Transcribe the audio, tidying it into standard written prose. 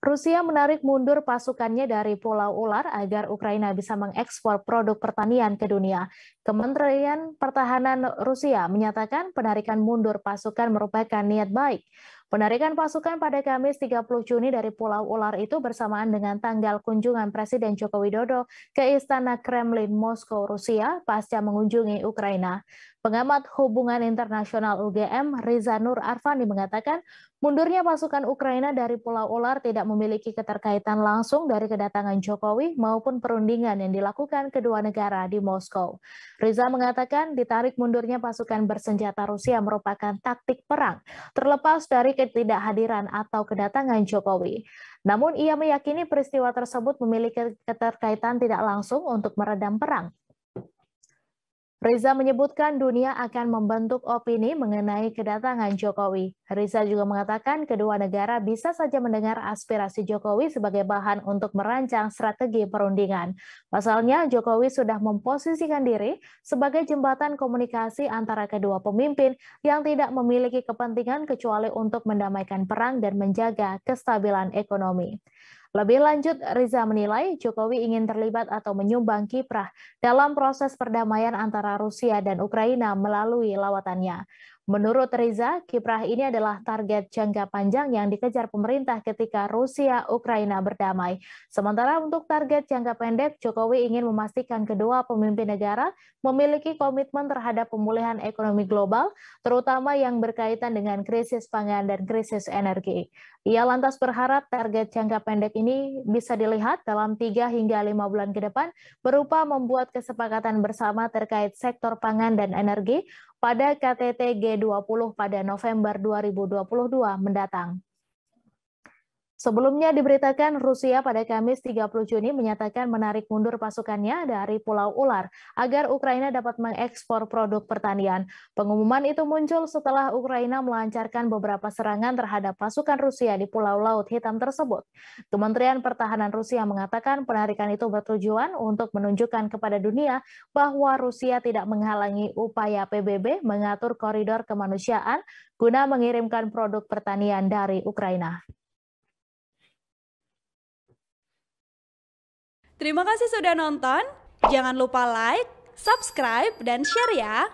Rusia menarik mundur pasukannya dari Pulau Ular agar Ukraina bisa mengekspor produk pertanian ke dunia. Kementerian Pertahanan Rusia menyatakan penarikan mundur pasukan merupakan niat baik. Penarikan pasukan pada Kamis 30 Juni dari Pulau Ular itu bersamaan dengan tanggal kunjungan Presiden Joko Widodo ke Istana Kremlin Moskow, Rusia pasca mengunjungi Ukraina. Pengamat hubungan internasional UGM, Riza Nur Arfani mengatakan mundurnya pasukan Ukraina dari Pulau Ular tidak memiliki keterkaitan langsung dari kedatangan Jokowi maupun perundingan yang dilakukan kedua negara di Moskow. Riza mengatakan ditarik mundurnya pasukan bersenjata Rusia merupakan taktik perang, terlepas dari ketidakhadiran atau kedatangan Jokowi. Namun ia meyakini peristiwa tersebut memiliki keterkaitan tidak langsung untuk meredam perang. Riza menyebutkan dunia akan membentuk opini mengenai kedatangan Jokowi. Riza juga mengatakan kedua negara bisa saja mendengar aspirasi Jokowi sebagai bahan untuk merancang strategi perundingan. Pasalnya, Jokowi sudah memposisikan diri sebagai jembatan komunikasi antara kedua pemimpin yang tidak memiliki kepentingan kecuali untuk mendamaikan perang dan menjaga kestabilan ekonomi. Lebih lanjut, Riza menilai Jokowi ingin terlibat atau menyumbang kiprah dalam proses perdamaian antara Rusia dan Ukraina melalui lawatannya. Menurut Riza, kiprah ini adalah target jangka panjang yang dikejar pemerintah ketika Rusia-Ukraina berdamai. Sementara untuk target jangka pendek, Jokowi ingin memastikan kedua pemimpin negara memiliki komitmen terhadap pemulihan ekonomi global, terutama yang berkaitan dengan krisis pangan dan krisis energi. Ia lantas berharap target jangka pendek ini bisa dilihat dalam 3 hingga 5 bulan ke depan berupa membuat kesepakatan bersama terkait sektor pangan dan energi pada KTT G20 pada November 2022 mendatang. Sebelumnya diberitakan Rusia pada Kamis 30 Juni menyatakan menarik mundur pasukannya dari Pulau Ular agar Ukraina dapat mengekspor produk pertanian. Pengumuman itu muncul setelah Ukraina melancarkan beberapa serangan terhadap pasukan Rusia di Pulau Laut Hitam tersebut. Kementerian Pertahanan Rusia mengatakan penarikan itu bertujuan untuk menunjukkan kepada dunia bahwa Rusia tidak menghalangi upaya PBB mengatur koridor kemanusiaan guna mengirimkan produk pertanian dari Ukraina. Terima kasih sudah nonton. Jangan lupa like, subscribe, dan share ya.